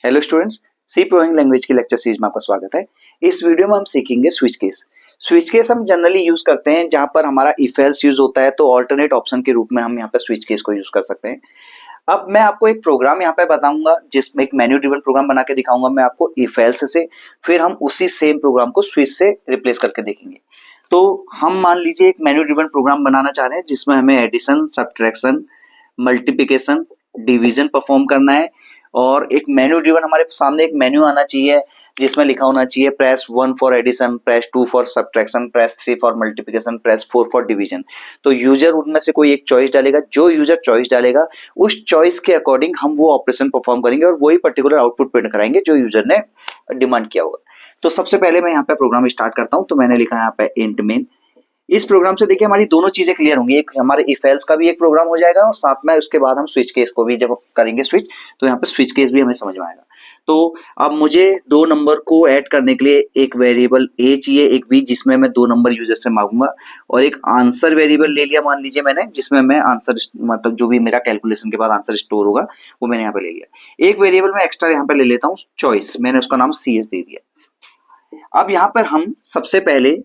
Hello students, C programming language की lecture series में आपका स्वागत है। इस वीडियो में हम सीखेंगे स्विच केस। स्विच केस हम जनरली यूज करते हैं जहां पर हमारा इफ एल्स यूज होता है, तो ऑल्टरनेट ऑप्शन के रूप में हम यहाँ पर स्विच केस को यूज कर सकते हैं। अब मैं आपको एक प्रोग्राम यहाँ पे बताऊंगा जिसमें एक मेन्यू ड्रिवन प्रोग्राम बना के दिखाऊंगा मैं आपको इफ एल्स से, फिर हम उसी सेम प्रोग्राम को स्विच से रिप्लेस करके देखेंगे। तो हम मान लीजिए एक मेन्यू ड्रिवन प्रोग्राम बनाना चाह रहे हैं जिसमें हमें addition, subtraction, multiplication, division perform करना है। और एक मेन्यू ड्रिवन हमारे सामने एक मेन्यू आना चाहिए जिसमें लिखा होना चाहिए press 1 for addition, press 2 for subtraction, press 3 for multiplication, press 4 for division. तो यूजर उनमें से कोई एक चॉइस डालेगा, जो यूजर चॉइस डालेगा उस चॉइस के अकॉर्डिंग हम वो ऑपरेशन परफॉर्म करेंगे और वही पर्टिकुलर आउटपुट प्रिंट कराएंगे जो यूजर ने डिमांड किया होगा। तो सबसे पहले मैं यहाँ पे प्रोग्राम स्टार्ट करता हूँ। तो मैंने लिखा यहाँ पे इंट मेन। इस प्रोग्राम से देखिए हमारी दोनों चीजें क्लियर होंगी, एक हमारे इफ एल्स का भी एक प्रोग्राम हो जाएगा और साथ में उसके बाद हम स्विच केस को भी जब करेंगे स्विच, तो यहाँ पे स्विच केस भी हमें समझ में आएगा। तो अब मुझे दो नंबर को ऐड करने के लिए एक वेरिएबल ए चाहिए, एक बी, जिसमें मैं दो नंबर यूजर से मांगूंगा, और एक आंसर वेरिएबल ले लिया मान लीजिए मैंने, जिसमें मैं आंसर मतलब जो भी मेरा कैलकुलेशन के बाद आंसर स्टोर होगा वो मैंने यहाँ पे ले लिया। एक वेरिएबल में एक्स्ट्रा यहाँ पे ले लेता हूँ चॉइस, मैंने उसका नाम सी एच दे दिया। अब यहाँ पर हम सबसे पहले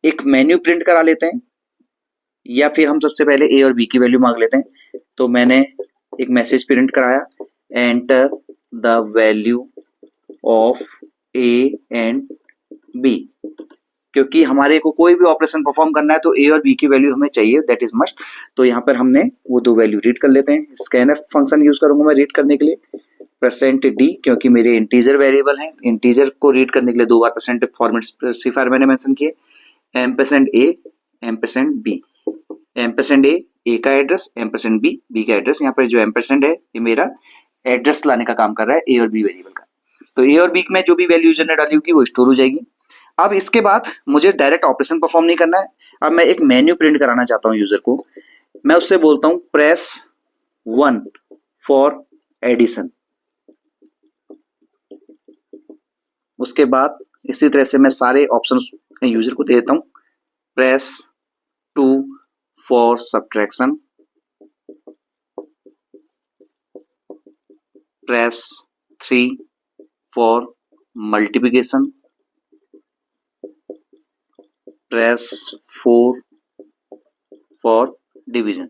एक मेन्यू प्रिंट करा लेते हैं, या फिर हम सबसे पहले ए और बी की वैल्यू मांग लेते हैं। तो मैंने एक मैसेज प्रिंट कराया, enter the value of A and B, क्योंकि हमारे को कोई भी ऑपरेशन परफॉर्म करना है तो ए और बी की वैल्यू हमें चाहिए, दैट इज मस्ट। तो यहाँ पर हमने वो दो वैल्यू रीड कर लेते हैं। स्कैनफ फंक्शन यूज करूंगा मैं रीड करने के लिए, परसेंट डी, क्योंकि मेरे इंटीजर वेरिएबल है, इंटीजर को रीड करने के लिए दो बार परसेंट फॉर्मेट स्पेसिफायर मैंने मेंशन किए, एम्परसेंड ए, एम्परसेंड बी। एम्परसेंड ए का एड्रेस, एम्परसेंड बी का एड्रेस। यहाँ पर जो एम्परसेंड है ये मेरा एड्रेस लाने का काम कर रहा है ए और बी वेरिएबल का। तो ए और बी में जो भी वैल्यू यूजर ने डाली होगी वो स्टोर हो जाएगी। अब इसके बाद मुझे डायरेक्ट ऑपरेशन परफॉर्म नहीं करना है। अब मैं एक मेन्यू प्रिंट कराना चाहता हूँ यूजर को। मैं उससे बोलता हूँ प्रेस 1 फॉर एडिशन। उसके बाद इसी तरह से मैं सारे ऑप्शन यूजर को दे देता हूँ, press 2 for subtraction, press 3 for multiplication, press 4 for division।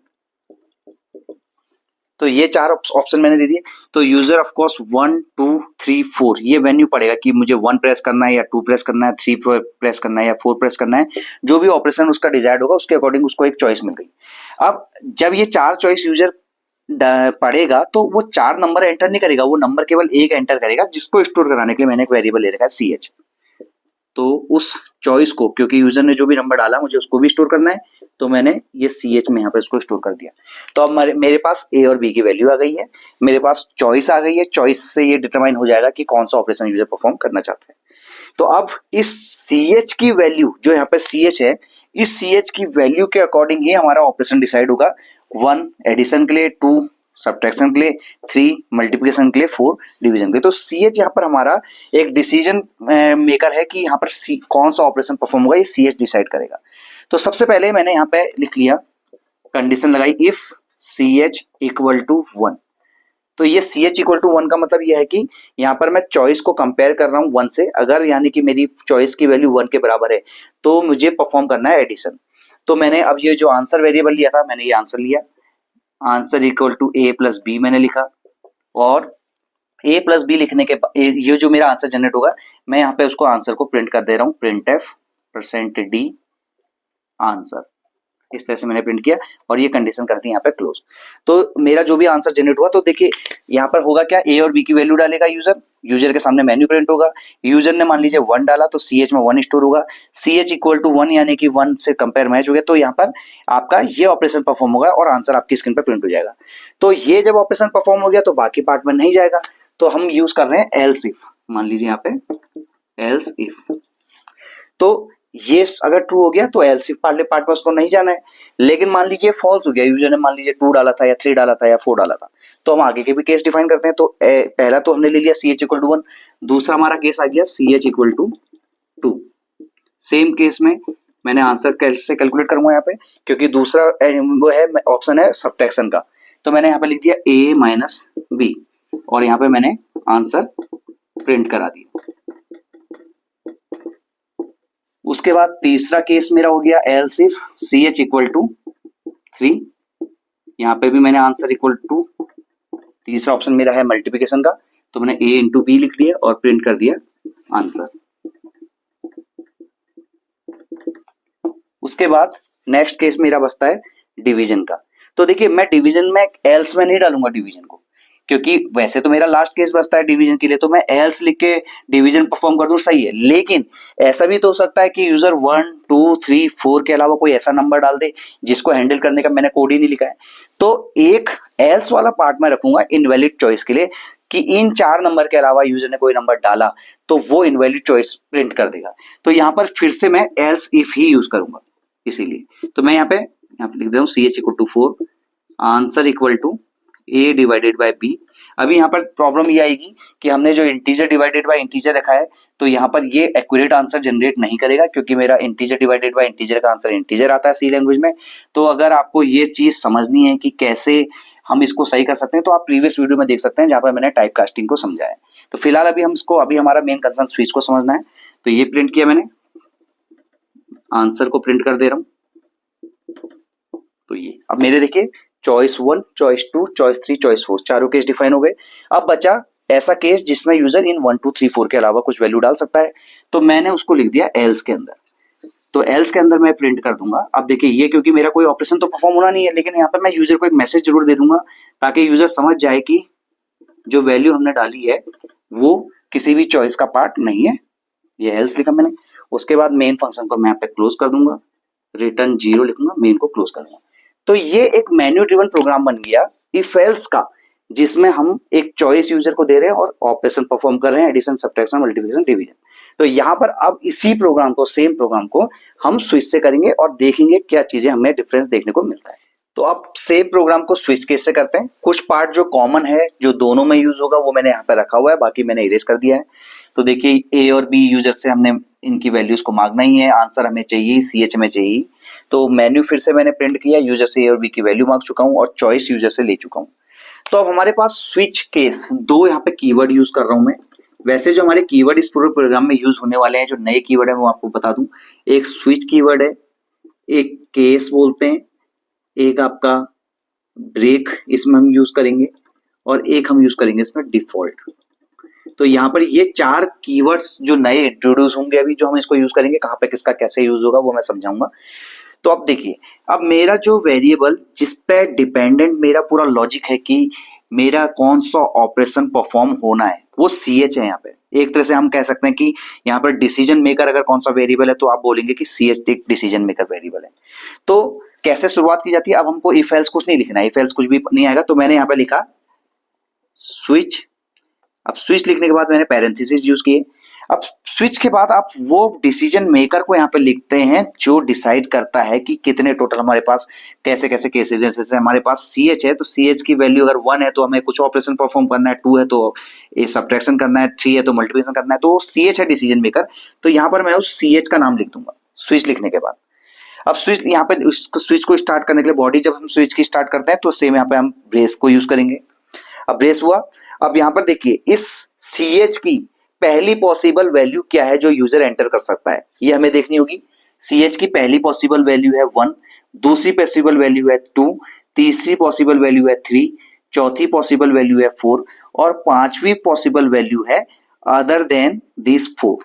तो ये चार ऑप्शन मैंने दे दिए। तो यूजर ऑफ कोर्स 1 2 3 4 ये वेन्यू पड़ेगा कि मुझे 1 प्रेस करना है या 2 प्रेस करना है, 3 प्रेस करना है या 4 प्रेस करना है। जो भी ऑपरेशन उसका डिजायर्ड होगा उसके अकॉर्डिंग उसको एक चॉइस मिल गई। अब जब ये चार चॉइस यूजर पढ़ेगा तो वो चार नंबर एंटर नहीं करेगा, वो नंबर केवल एक एंटर करेगा, जिसको स्टोर कराने के लिए मैंने एक वेरिएबल ले रखा है सी एच। तो उस चॉइस को, क्योंकि यूजर ने जो भी नंबर डाला मुझे उसको भी स्टोर करना है, तो मैंने ये सी एच में यहाँ पे इसको स्टोर कर दिया। तो अब मेरे पास ए और बी की वैल्यू आ गई है, मेरे पास चॉइस आ गई है। चॉइस से ये डिटरमाइन हो जाएगा कि कौन सा ऑपरेशन यूजर परफॉर्म करना चाहता है। तो अब इस सी एच की वैल्यू, जो यहाँ पे सी एच है, इस सी एच की वैल्यू के अकॉर्डिंग ही हमारा ऑपरेशन डिसाइड होगा। 1 एडिशन के लिए, 2 सब्ट्रैक्शन के लिए, 3 मल्टीप्लिकेशन के लिए, 4 डिवीजन के लिए। तो सी एच यहाँ पर हमारा एक डिसीजन मेकर है कि यहाँ पर कौन सा ऑपरेशन परफॉर्म होगा, ये सी एच डिसाइड करेगा। तो सबसे पहले मैंने यहाँ पे लिख लिया, कंडीशन लगाई, if C H equal to 1। तो ये सी एच इक्वल टू 1 का मतलब ये है कि यहाँ पर मैं चॉइस को कंपेयर कर रहा हूँ 1 से। अगर यानी कि मेरी चॉइस की वैल्यू 1 के बराबर है तो मुझे परफॉर्म करना है एडिशन। तो मैंने अब ये जो आंसर वेरिएबल लिया था, मैंने ये आंसर लिया, answer equal to A plus B मैंने लिखा, और ए प्लस बी लिखने के बाद ये जो मेरा आंसर जनरेट होगा, मैं यहाँ पे उसको आंसर को प्रिंट कर दे रहा हूँ, print F percent D answer. इस तरह से मैंने प्रिंट किया और ये कंडीशन कर दी यहाँ पे क्लोज। तो मेरा जो भी आंसर जनरेट हुआ, तो देखिए यहाँ पर होगा क्या, ए और बी की वैल्यू डालेगा यूजर के सामने मेन्यू प्रिंट होगा। यूजर ने मान लीजिए 1 डाला तो सी एच में 1 स्टोर होगा, सी एच इक्वल टू 1 यानी कि 1 से कंपेयर मैच हो गया, तो यहाँ पर आपका ये ऑपरेशन परफॉर्म होगा और आंसर आपकी स्क्रीन पर प्रिंट हो जाएगा। तो ये जब ऑपरेशन परफॉर्म हो गया तो बाकी पार्ट में नहीं जाएगा, तो हम यूज कर रहे हैं एल्स इफ। मान लीजिए यहाँ पे एल्स इफ, तो ये अगर ट्रू हो गया तो एल्स इफ पार्ट में उसको नहीं जाना है। लेकिन मान लीजिए फॉल्स हो गया, यूजर ने मान लीजिए 2 डाला था या 3 डाला था या 4 डाला था, तो हम आगे के भी केस डिफाइन करते हैं। तो पहला तो हमने ले लिया सी एच इक्वल टू 1, दूसरा हमारा केस आ गया C H equal to 2। Same case में मैंने आंसर कैसे कैलकुलेट करूंगा यहाँ पे, क्योंकि दूसरा वो है ऑप्शन है सब्ट्रैक्शन का, तो मैंने यहाँ पे लिख दिया a माइनस बी, और यहाँ पे मैंने आंसर प्रिंट करा दिया। उसके बाद तीसरा केस मेरा हो गया else if CH equal to 3, यहाँ पे भी मैंने आंसर इक्वल टू, तीसरा ऑप्शन मेरा है मल्टीप्लिकेशन का, तो मैंने A इंटू B लिख दिया और प्रिंट कर दिया आंसर। उसके बाद नेक्स्ट केस मेरा बचता है डिवीजन का। तो देखिए मैं डिवीजन में एल्स में नहीं डालूंगा डिवीजन को, क्योंकि वैसे तो मेरा लास्ट केस बचता है डिवीजन के लिए, तो मैं एल्स लिख के डिवीजन परफॉर्म कर दूं सही है, लेकिन ऐसा भी तो हो सकता है कि यूजर 1 2 3 4 के अलावा कोई ऐसा नंबर डाल दे जिसको हैंडल करने का मैंने कोड ही नहीं लिखा है। तो एक एल्स वाला पार्ट में रखूंगा इनवैलिड चॉइस के लिए, कि इन 4 नंबर के अलावा यूजर ने कोई नंबर डाला तो वो इनवैलिड चॉइस प्रिंट कर देगा। तो यहाँ पर फिर से मैं एल्स इफ ही यूज करूंगा, इसीलिए तो मैं यहाँ पे लिख देता हूँ CH equal to 4, answer equal to A divided by B। अभी यहाँ पर प्रॉब्लम ये आएगी कि हमने जो इंटीजर डिवाइडेड बाय इंटीजर रखा है, तो यहाँ पर ये एक्यूरेट आंसर जनरेट नहीं करेगा, क्योंकि मेरा इंटीजर डिवाइडेड बाय इंटीजर का आंसर इंटीजर आता है C लैंग्वेज में। तो अगर आपको ये चीज समझनी है कि कैसे हम इसको सही कर सकते हैं, तो आप प्रीवियस वीडियो में देख सकते हैं जहां पर मैंने टाइप कास्टिंग को समझाया है। तो फिलहाल अभी हम इसको, अभी हमारा मेन कंसर्न स्विच को समझना है। तो ये प्रिंट किया मैंने, आंसर को प्रिंट कर दे रहा हूं। तो ये अब मेरे देखिए चॉइस 1, चॉइस 2, चॉइस 3, चॉइस 4 चारों केस डिफाइन हो गए। अब बचा ऐसा केस जिसमें यूजर इन 1 2 3 4 के अलावा कुछ वैल्यू डाल सकता है, तो मैंने उसको लिख दिया एल्स के अंदर। तो एल्स के अंदर मैं प्रिंट कर दूंगा। अब देखिए ये, क्योंकि मेरा कोई ऑपरेशन तो परफॉर्म होना नहीं है, लेकिन यहाँ पे मैं यूजर को एक मैसेज जरूर दे दूंगा ताकि यूजर समझ जाए कि जो वैल्यू हमने डाली है वो किसी भी चॉइस का पार्ट नहीं है। ये एल्स लिखा मैंने। उसके बाद मेन फंक्शन को मैं यहाँ पे क्लोज कर दूंगा, रिटर्न 0 लिखूंगा, मेन को क्लोज कर दूंगा। तो ये एक मेन्यू ड्रिवन प्रोग्राम बन गया इफ एल्स का, जिसमें हम एक चॉइस यूजर को दे रहे हैं और ऑपरेशन परफॉर्म कर रहे हैं, एडिशन, सब्ट्रैक्शन, मल्टीप्लिकेशन, डिवीजन। तो यहाँ पर अब इसी प्रोग्राम को, सेम प्रोग्राम को हम स्विच से करेंगे और देखेंगे क्या चीजें हमें डिफरेंस देखने को मिलता है। तो अब सेम प्रोग्राम को स्विच केस से करते हैं। कुछ पार्ट जो कॉमन है, जो दोनों में यूज होगा, वो मैंने यहाँ पे रखा हुआ है, बाकी मैंने इरेज कर दिया है। तो देखिए A और B यूजर से हमने इनकी वैल्यूज को मांगना ही है, आंसर हमें चाहिए, CH में चाहिए। तो मेन्यू फिर से मैंने प्रिंट किया, यूजर से A और B की वैल्यू मांग चुका हूँ और चॉइस यूजर से ले चुका हूँ। तो अब हमारे पास स्विच केस, दो यहाँ पे कीवर्ड यूज कर रहा हूं मैं। वैसे जो हमारे कीवर्ड इस पूरे प्रोग्राम में यूज होने वाले हैं, जो नए कीवर्ड है वो आपको बता दूं। एक स्विच कीवर्ड है, एक केस बोलते हैं, एक आपका ब्रेक इसमें हम यूज करेंगे, और एक हम यूज करेंगे इसमें डिफॉल्ट। तो यहाँ पर ये 4 कीवर्ड्स जो नए इंट्रोड्यूस होंगे अभी, जो हम इसको यूज करेंगे, कहाँ पे किसका कैसे यूज होगा वो मैं समझाऊंगा। तो अब देखिए, अब मेरा जो वेरिएबल जिस पे डिपेंडेंट मेरा पूरा लॉजिक है कि मेरा कौन सा ऑपरेशन परफॉर्म होना है, वो CH है। यहाँ पे एक तरह से हम कह सकते हैं कि यहाँ पर डिसीजन मेकर अगर कौन सा वेरिएबल है, तो आप बोलेंगे कि CH एक डिसीजन मेकर वेरिएबल है। तो कैसे शुरुआत की जाती है, अब हमको इफ एल्स कुछ नहीं लिखना है, इफ एल्स कुछ भी नहीं आएगा। तो मैंने यहाँ पे लिखा स्विच। अब स्विच लिखने के बाद मैंने पैरेंथेसिस यूज किए। अब स्विच के बाद आप वो डिसीजन मेकर को यहाँ पे लिखते हैं जो डिसाइड करता है कि कितने टोटल हमारे पास कैसे कैसे केसेस हैं। जैसे हमारे पास CH है, तो CH की वैल्यू अगर 1 है तो हमें कुछ ऑपरेशन परफॉर्म करना है, 2 है तो सब्ट्रैक्शन करना है, 3 है तो मल्टीप्लिकेशन करना है, तो CH है डिसीजन मेकर। तो यहाँ पर मैं उस CH का नाम लिख दूंगा स्विच लिखने के बाद। अब स्विच यहाँ पे स्विच को स्टार्ट करने के लिए बॉडी जब हम स्विच की स्टार्ट करते हैं, तो सेम यहाँ पे हम ब्रेस को यूज करेंगे। अब ब्रेस हुआ। अब यहाँ पर देखिए, इस CH की पहली पॉसिबल वैल्यू क्या है जो यूजर एंटर कर सकता है, ये हमें देखनी होगी। CH की पहली पॉसिबल वैल्यू है 1, दूसरी पॉसिबल वैल्यू है 2, तीसरी पॉसिबल वैल्यू है 3, चौथी पॉसिबल वैल्यू है 4, और पांचवी पॉसिबल वैल्यू है अदर देन दिस 4,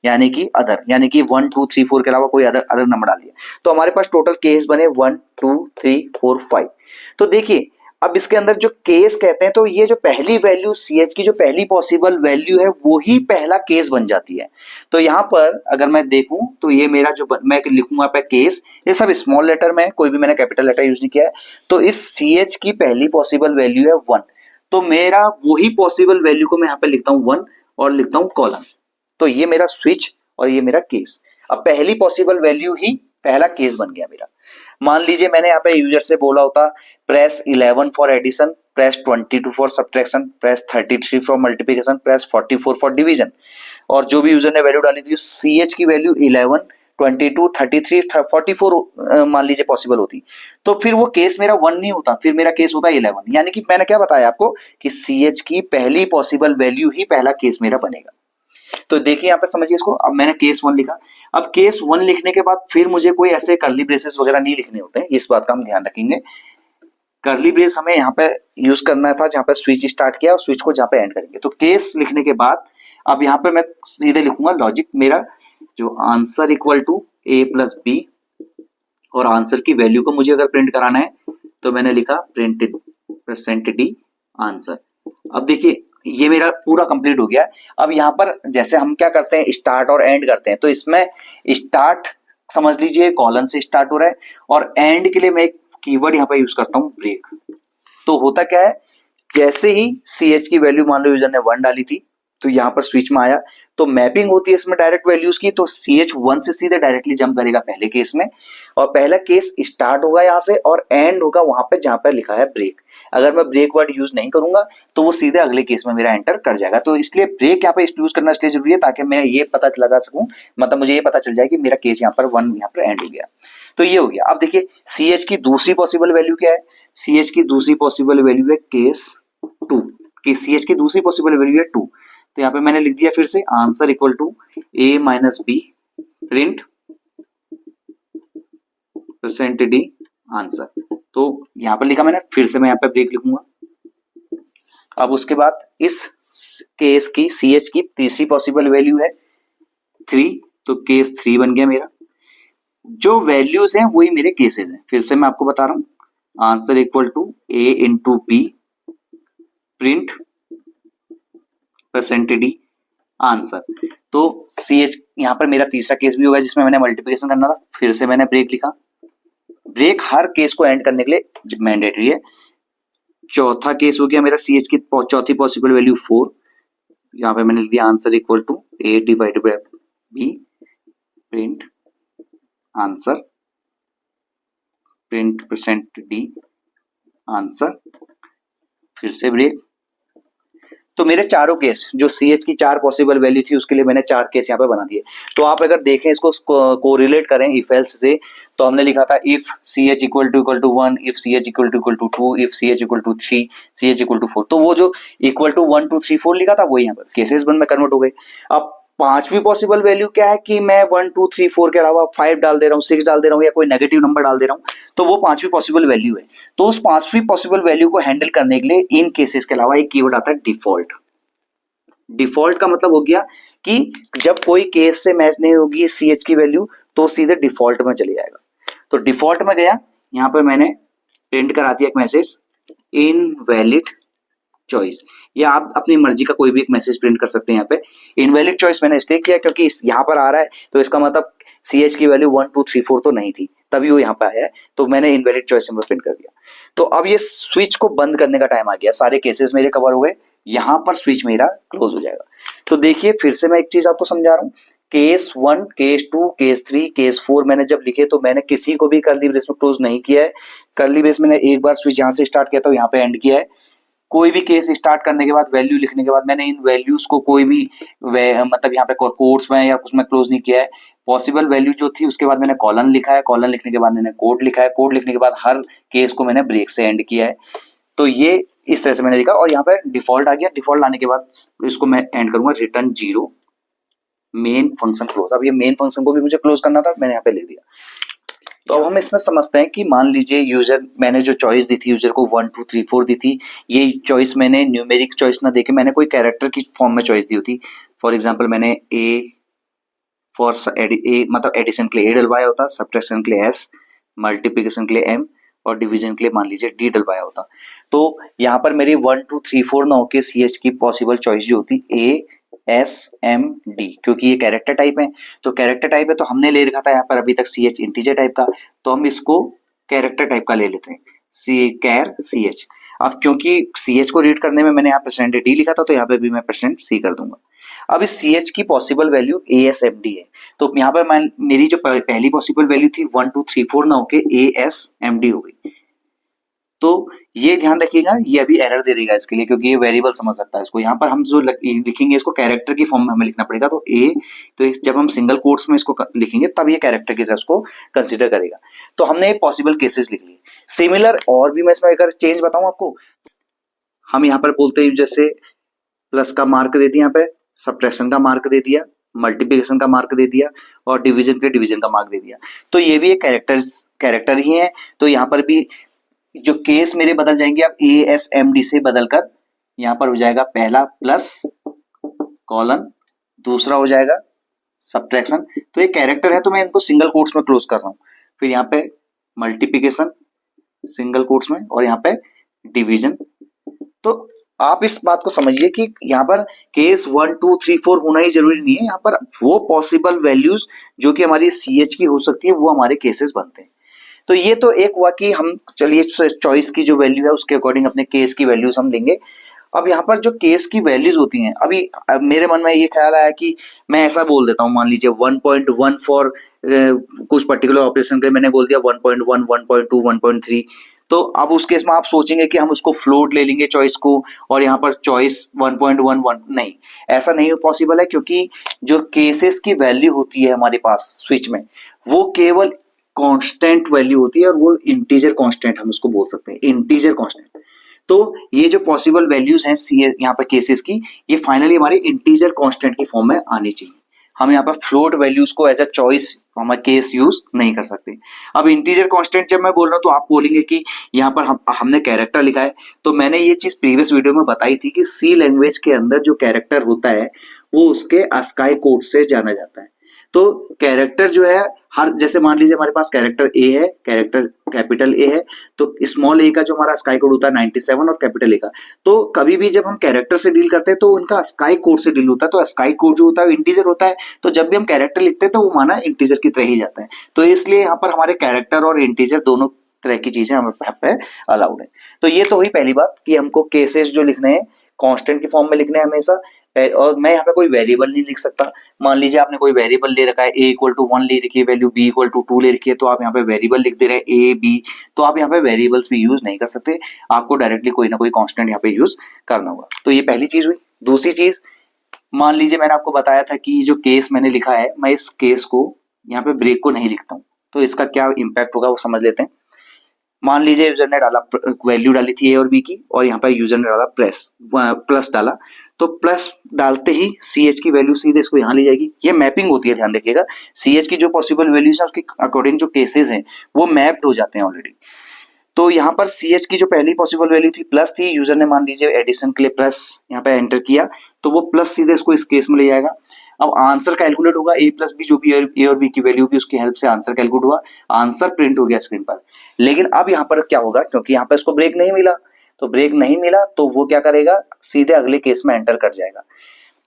यानी कि अदर, यानी कि 1 2 3 4 के अलावा कोई अदर नंबर डाल दिया। तो हमारे पास टोटल केस बने 1 2 3 4 5। तो देखिए, अब इसके अंदर जो केस कहते हैं, तो ये जो पहली वैल्यू CH की जो पहली पॉसिबल वैल्यू है, वो ही पहला केस बन जाती है। तो यहाँ पर अगर मैं देखूं, तो ये मेरा जो मैं लिखूंगा पे केस, ये सब स्मॉल लेटर में, कोई भी मैंने कैपिटल लेटर यूज नहीं किया है। तो इस CH की पहली पॉसिबल वैल्यू है 1, तो मेरा वही पॉसिबल वैल्यू को मैं यहाँ पे लिखता हूँ 1 और लिखता हूँ कॉलन। तो ये मेरा स्विच और ये मेरा केस। अब पहली पॉसिबल वैल्यू ही पहला केस बन गया मेरा। मान लीजिए मैंने यहाँ पे यूजर से बोला होता press 11 for addition, press 22 for subtraction, press 33 for multiplication, press 44 for division, और जो भी यूजर ने वैल्यू डाली थी CH की वैल्यू 11, 22, 33, 44 मान लीजिए पॉसिबल होती, तो फिर वो केस मेरा 1 नहीं होता, फिर मेरा केस होता 11। यानी कि मैंने क्या बताया आपको कि CH की पहली पॉसिबल वैल्यू ही पहला केस मेरा बनेगा। तो देखिए यहाँ पे समझिए इसको, अब मैंने केस 1 लिखा। अब केस 1 लिखने के बाद फिर मुझे कोई ऐसे कर्ली ब्रेसेस वगैरह नहीं लिखने होते हैं, इस बात का हम ध्यान रखेंगे। कर्ली ब्रेस हमें यहाँ पे यूज करना था जहाँ पे स्विच स्टार्ट किया और स्विच को जहाँ पे एंड करेंगे। तो केस लिखने के बाद अब यहाँ पे मैं सीधे लिखूंगा लॉजिक मेरा जो answer equal to A plus B, और आंसर की वैल्यू को मुझे अगर प्रिंट कराना है तो मैंने लिखा प्रिंटेड परसेंट डी आंसर। अब देखिए ये मेरा पूरा कंप्लीट हो गया। अब यहाँ पर जैसे हम क्या करते हैं, स्टार्ट और एंड करते हैं, तो इसमें स्टार्ट समझ लीजिए कॉलन से स्टार्ट हो रहा है, और एंड के लिए मैं एक कीवर्ड यहाँ पे यूज करता हूँ ब्रेक। तो होता क्या है, जैसे ही CH की वैल्यू मान लो यूजर ने 1 डाली थी, तो यहाँ पर स्विच में आया, तो मैपिंग होती है इसमें डायरेक्ट वैल्यूज की, तो CH 1 से सीधे डायरेक्टली जंप करेगा पहले केस में, और पहला केस स्टार्ट होगा यहाँ से और एंड होगा वहां पे जहां पर लिखा है ब्रेक। अगर मैं ब्रेक वर्ड यूज नहीं करूंगा तो वो सीधे अगले केस में मेरा एंटर कर जाएगा। तो इसलिए ब्रेक यहाँ पे यूज करना इसलिए जरूरी है ताकि मैं ये पता लगा सकूं, मतलब मुझे ये पता चल जाए कि मेरा केस यहाँ पर 1 यहाँ पर एंड हो गया। तो ये हो गया। अब देखिए CH की दूसरी पॉसिबल वैल्यू क्या है, CH की दूसरी पॉसिबल वैल्यू है केस 2, कि CH की दूसरी पॉसिबल वैल्यू है 2। तो यहाँ पे मैंने लिख दिया फिर से answer equal to A minus B print percent D answer. तो यहाँ पर लिखा मैंने, फिर से मैं यहाँ पे ब्रेक लिखूंगा। अब उसके बाद इस केस की CH की तीसरी पॉसिबल वैल्यू है 3, तो केस 3 बन गया मेरा। जो वैल्यूज हैं वही मेरे केसेस हैं, फिर से मैं आपको बता रहा हूं, answer equal to A into B print percent D answer. तो CH यहाँ पर मेरा तीसरा केस भी होगा जिसमें मैंने मल्टीप्लिकेशन करना था, फिर से मैंने ब्रेक लिखा। ब्रेक हर केस को एंड करने के लिए मैंडेटरी है। चौथा केस हो गया मेरा CH की चौथी पॉसिबल वैल्यू 4, यहाँ पे मैंने लिख दिया answer equal to A divided by B print answer print percent D answer, फिर से ब्रेक। तो मेरे चारों केस जो CH की 4 पॉसिबल वैल्यू थी उसके लिए मैंने 4 केस यहाँ पे बना दिए। तो आप अगर देखें इसको कोरिलेट करें इफ एल्स से, तो हमने लिखा था if CH equal to 1, if CH equal to 2, if CH equal to 3, CH equal to 4। तो वो जो इक्वल टू 1 2 3 4 लिखा था वो यहाँ पर केसेस 1 में कन्वर्ट हो गए। अब पांचवी पॉसिबल वैल्यू क्या है कि मैं 1 2 3 4 के अलावा 5 डाल दे रहा हूँ, 6 डाल दे रहा हूँ, या कोई नेगेटिव नंबर डाल दे रहा हूँ, तो वो पांचवी पॉसिबल वैल्यू है। तो उस पांचवी पॉसिबल वैल्यू को हैंडल करने के लिए इन केसेस के अलावा एक कीवर्ड आता है डिफॉल्ट। डिफॉल्ट का मतलब हो गया कि जब कोई केस से मैच नहीं होगी CH की वैल्यू तो सीधे डिफॉल्ट में चले जाएगा। तो डिफॉल्ट में गया, यहाँ पे मैंने प्रिंट करा दिया एक मैसेज इनवैलिड चॉइस, या आप अपनी मर्जी का कोई भी एक मैसेज प्रिंट कर सकते हैं। यहाँ पे इनवैलिड चॉइस मैंने इसलिए किया क्योंकि यहाँ पर आ रहा है तो इसका मतलब CH की वैल्यू 1 2 3 4 तो नहीं थी, तभी वो यहाँ पे आया है, तो मैंने इनवैलिड चॉइस सिंबल प्रिंट कर दिया। तो अब ये स्विच को बंद करने का टाइम आ गया, सारे केसेस मेरे कवर हो गए, यहाँ पर स्विच मेरा क्लोज हो जाएगा। तो देखिए फिर से मैं एक चीज आपको समझा रहा हूँ, केस 1, केस 2, केस 3, केस 4 मैंने जब लिखे तो मैंने किसी को भी कर्ली ब्रेस में क्लोज नहीं किया है। कर्ली ब्रेस मैंने एक बार स्विच यहाँ से स्टार्ट किया था, यहाँ पे एंड किया है। कोई भी केस स्टार्ट करने के बाद वैल्यू लिखने के बाद मैंने इन वैल्यूज को कोई भी मतलब यहाँ पे कोट्स में या उसमें क्लोज नहीं किया है। पॉसिबल वैल्यू जो थी उसके बाद मैंने कॉलन लिखा है, कॉलन लिखने के बाद मैंने कोड लिखा है, कोड लिखने के बाद हर केस को मैंने ब्रेक से एंड किया है। तो ये इस तरह से मैंने लिखा, और यहाँ पे डिफॉल्ट आ गया। डिफॉल्ट आने के बाद इसको मैं एंड करूंगा रिटर्न 0 मेन फंक्शन क्लोज। अब ये मेन फंक्शन को भी मुझे क्लोज करना था, मैंने यहाँ पे लिख दिया। तो अब हम इसमें समझते हैं कि मान लीजिए यूजर, मैंने जो चॉइस दी थी यूजर को 1 2 3 4 दी थी, ये चॉइस मैंने न्यूमेरिक चॉइस ना देके मैंने कोई कैरेक्टर की फॉर्म में चॉइस दी होती। फॉर एग्जांपल मैंने A फॉर A मतलब एडिशन के लिए A डलवाया होता, सब्ट्रैक्शन के लिए S, मल्टीप्लिकेशन के लिए M और डिवीजन के लिए मान लीजिए D डलवाया होता। तो यहाँ पर मेरी 1 2 3 4 ना होके CH की पॉसिबल चॉइस जो होती A S M D, क्योंकि ये कैरेक्टर टाइप है। तो कैरेक्टर टाइप है तो हमने ले रखा था यहाँ पर अभी तक CH इंटीजर टाइप का, तो हम इसको कैरेक्टर टाइप का ले लेते हैं कैर CH। अब क्योंकि CH को रीड करने में मैंने यहाँ परसेंट D लिखा था तो यहाँ पे भी मैं परसेंट C कर दूंगा। अब इस CH की पॉसिबल वैल्यू ASMD है, तो यहाँ पर मेरी जो पहली पॉसिबल वैल्यू थी 1 2 3 4 ना होके ASMD हो गई। तो ये ध्यान रखिएगा, ये अभी एरर दे देगा इसके लिए, क्योंकि ये वेरिएबल समझ सकता है इसको। यहाँ पर हम जो लिखेंगे इसको कैरेक्टर की फॉर्म में हमें लिखना पड़ेगा, तो ए, तो जब हम सिंगल कोट्स में इसको लिखेंगे तब ये कैरेक्टर की तरह उसको कंसिडर करेगा। तो हमने पॉसिबल केसेस लिख लिए। सिमिलर और भी मैं इसमें अगर चेंज बताऊं आपको, हम यहाँ पर बोलते हैं जैसे प्लस का मार्क दे दिया, यहाँ पे सब्ट्रैक्शन का मार्क दे दिया, मल्टीप्लिकेशन का मार्क दे दिया और डिवीजन का मार्क दे दिया। तो ये भी एक कैरेक्टर ही है। तो यहाँ पर भी जो केस मेरे बदल जाएंगे अब ASMD से बदलकर यहाँ पर हो जाएगा पहला प्लस कॉलन, दूसरा हो जाएगा सब्ट्रैक्शन। तो ये कैरेक्टर है तो मैं इनको सिंगल कोट्स में क्लोज कर रहा हूँ। फिर यहाँ पे मल्टीप्लिकेशन सिंगल कोट्स में और यहाँ पे डिवीजन। तो आप इस बात को समझिए कि यहाँ पर केस 1 2 3 4 होना ही जरूरी नहीं है। यहाँ पर वो पॉसिबल वैल्यूज जो कि हमारी CH की हो सकती है वो हमारे केसेस बनते हैं। तो ये तो एक हुआ कि हम चलिए चॉइस की जो वैल्यू है उसके अकॉर्डिंग अपने केस की वैल्यूज हम लेंगे। अब यहाँ पर जो केस की वैल्यूज होती हैं, अभी मेरे मन में ये ख्याल आया कि मैं ऐसा बोल देता हूँ, मान लीजिए 1.1 फॉर कुछ पर्टिकुलर ऑपरेशन के मैंने बोल दिया 1.1 1.2 1.3। तो अब उस केस में आप सोचेंगे कि हम उसको फ्लोट ले लेंगे चॉइस को और यहाँ पर चॉइस 1.11, नहीं, ऐसा नहीं पॉसिबल है, क्योंकि जो केसेस की वैल्यू होती है हमारे पास स्विच में वो केवल कांस्टेंट वैल्यू होती है और वो इंटीजर कांस्टेंट हम उसको बोल सकते हैं, इंटीजर कांस्टेंट। तो ये जो पॉसिबल वैल्यूज हैं यहाँ पर केसेस की, ये फाइनली हमारे इंटीजर कांस्टेंट की फॉर्म में आनी चाहिए। हम यहाँ पर फ्लोट वैल्यूज को एज अ चॉइस हमारा केस यूज नहीं कर सकते। अब इंटीजर कांस्टेंट जब मैं बोल रहा हूँ तो आप बोलेंगे कि यहाँ पर हमने कैरेक्टर लिखा है। तो मैंने ये चीज प्रीवियस वीडियो में बताई थी कि सी लैंग्वेज के अंदर जो कैरेक्टर होता है वो उसके ASCII कोड से जाना जाता है। तो कैरेक्टर जो है हर, जैसे मान लीजिए हमारे पास कैरेक्टर ए है, कैरेक्टर कैपिटल ए है, तो स्मॉल ए का जो हमारा ASCII कोड होता है 97 और कैपिटल ए का। तो कभी भी जब हम कैरेक्टर से डील करते हैं तो उनका ASCII कोड से डील होता है। तो ASCII कोड जो होता है इंटीजर होता है, तो जब भी हम कैरेक्टर लिखते हैं तो वो माना इंटीजर की तरह ही जाता है। तो इसलिए यहाँ पर हमारे कैरेक्टर और इंटीजर दोनों तरह की चीजें हमारे यहाँ पे अलाउड है। तो ये तो हुई पहली बात कि हमको केसेस जो लिखने हैं कांस्टेंट की फॉर्म में लिखने हैं हमेशा। और मैं यहाँ पे कोई वेरिएबल नहीं लिख सकता। मान लीजिए आपने कोई वेरिएबल ले रखा है, a = 1 ले रखी है वैल्यू, b = 2 ले रखी है, तो आप यहाँ पे वेरिएबल लिख दे रहे हैं a b, तो आप यहाँ पे वेरिएबल्स भी यूज नहीं कर सकते, आपको डायरेक्टली कोई ना कोई कांस्टेंट यहाँ पे यूज करना होगा। तो ये पहली चीज हुई। दूसरी चीज, मान लीजिए मैंने आपको बताया था कि जो केस मैंने लिखा है, मैं इस केस को यहाँ पे ब्रेक को नहीं लिखता हूँ, तो इसका क्या इम्पैक्ट होगा वो समझ लेते हैं। मान लीजिए यूजर ने डाला वैल्यू डाली थी ए और बी की, और यहाँ पर यूजर ने डाला प्लस डाला, तो प्लस डालते ही CH की वैल्यू सीधे इसको यहाँ ले जाएगी। ये मैपिंग होती है, ध्यान रखिएगा। CH की जो पॉसिबल वैल्यूज है उसके अकॉर्डिंग जो केसेस हैं वो मैप्ड हो जाते हैं ऑलरेडी। तो यहाँ पर CH की जो पहली पॉसिबल वैल्यू थी प्लस थी, यूजर ने मान लीजिए एडिशन के लिए प्लस यहाँ पे एंटर किया, तो वो प्लस सीधे इसको इस केस में ले जाएगा। अब आंसर कैलकुलेट होगा, a + b, जो भी ए और बी की वैल्यू भी उसकी हेल्प से आंसर कैलकुलेट हुआ, आंसर प्रिंट हो गया स्क्रीन पर। लेकिन अब यहाँ पर क्या होगा, क्योंकि यहाँ पर इसको ब्रेक नहीं मिला, तो ब्रेक नहीं मिला तो वो क्या करेगा, सीधे अगले केस में एंटर कर जाएगा।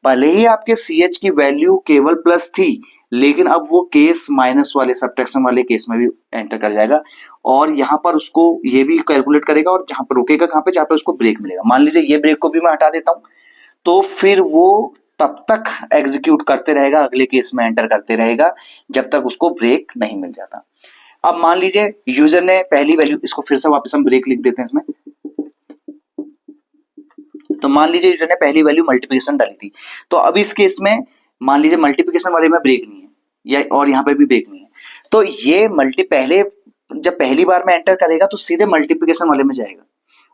भले ही आपके CH की वैल्यू केवल प्लस थी, लेकिन अब वो केस माइनस वाले सब्ट्रैक्शन वाले केस में भी एंटर कर जाएगा, और यहाँ पर उसको ये भी कैलकुलेट करेगा, और जहां पर रुकेगा कहाँ पे, जहाँ पे उसको ब्रेक मिलेगा। मान लीजिए ये ब्रेक को भी मैं हटा देता हूँ, तो फिर वो तब तक एग्जीक्यूट करते रहेगा, अगले केस में एंटर करते रहेगा, जब तक उसको ब्रेक नहीं मिल जाता। अब मान लीजिए यूजर ने पहली वैल्यू, इसको फिर से वापस हम ब्रेक लिख देते हैं इसमें। तो मान लीजिए यूजर ने पहली वैल्यू मल्टीप्लिकेशन डाली थी, तो अब इस केस में मान लीजिए मल्टीप्लिकेशन वाले में ब्रेक नहीं है, या और यहाँ पे भी ब्रेक नहीं है, तो ये जब पहली बार में एंटर करेगा तो सीधे मल्टीप्लिकेशन वाले में जाएगा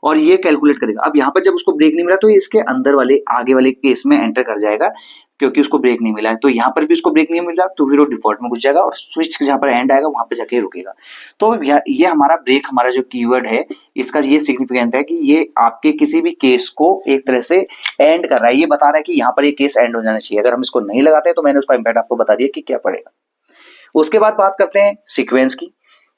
और ये कैलकुलेट करेगा। अब यहाँ पर जब उसको ब्रेक नहीं मिला तो इसके अंदर वाले आगे वाले केस में एंटर कर जाएगा, क्योंकि उसको ब्रेक नहीं मिला है। तो यहाँ पर भी उसको ब्रेक नहीं मिला तो फिर वो डिफॉल्ट में घुस जाएगा, और स्विच जहाँ पर एंड आएगा वहां पे जाके रुकेगा। तो ये हमारा ब्रेक, हमारा जो कीवर्ड है, इसका ये सिग्निफिकेंट है कि ये आपके किसी भी केस को एक तरह से एंड कर रहा है, ये बता रहा है कि यहाँ पर ये केस एंड हो जाना चाहिए। अगर हम इसको नहीं लगाते तो मैंने उसका इम्पैक्ट आपको बता दिया कि क्या पड़ेगा। उसके बाद बात करते हैं सीक्वेंस की।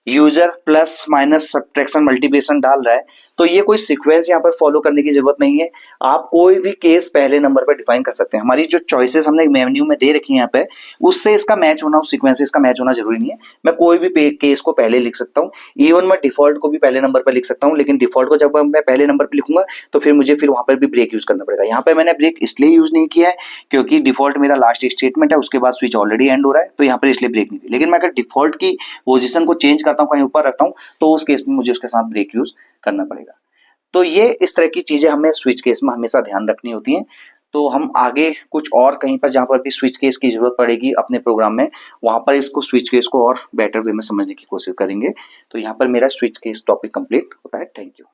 User plus minus subtraction multiplication डाल रहा है, तो ये कोई सीक्वेंस यहाँ पर फॉलो करने की जरूरत नहीं है। आप कोई भी केस पहले नंबर पर डिफाइन कर सकते हैं। हमारी जो चॉइसेस हमने मेन्यू में दे रखी है यहाँ पे, उससे इसका मैच होना, उस सीक्वेंस से इसका मैच होना जरूरी नहीं है। मैं कोई भी केस को पहले लिख सकता हूँ, इवन मैं डिफॉल्ट को भी पहले नंबर पर लिख सकता हूँ, लेकिन डिफॉल्ट को जब मैं पहले नंबर पर लिखूंगा तो फिर मुझे वहां पर भी ब्रेक यूज करना पड़ेगा। यहाँ पे मैंने ब्रेक इसलिए यूज नहीं किया है क्योंकि डिफॉल्ट मेरा लास्ट स्टेटमेंट है, उसके बाद स्विच ऑलरेडी एंड हो रहा है, तो यहाँ पर इसलिए ब्रेक नहीं दी। लेकिन मैं अगर डिफॉल्ट की पोजीशन को चेंज करता हूँ, कहीं ऊपर रखता हूँ, तो उस केस में मुझे उसके साथ ब्रेक यूज करना पड़ेगा। तो ये इस तरह की चीजें हमें स्विच केस में हमेशा ध्यान रखनी होती हैं। तो हम आगे कुछ और कहीं पर जहाँ पर भी स्विच केस की जरूरत पड़ेगी अपने प्रोग्राम में, वहां पर इसको स्विच केस को और बेटर वे में समझने की कोशिश करेंगे। तो यहाँ पर मेरा स्विच केस टॉपिक कंप्लीट होता है। Thank you.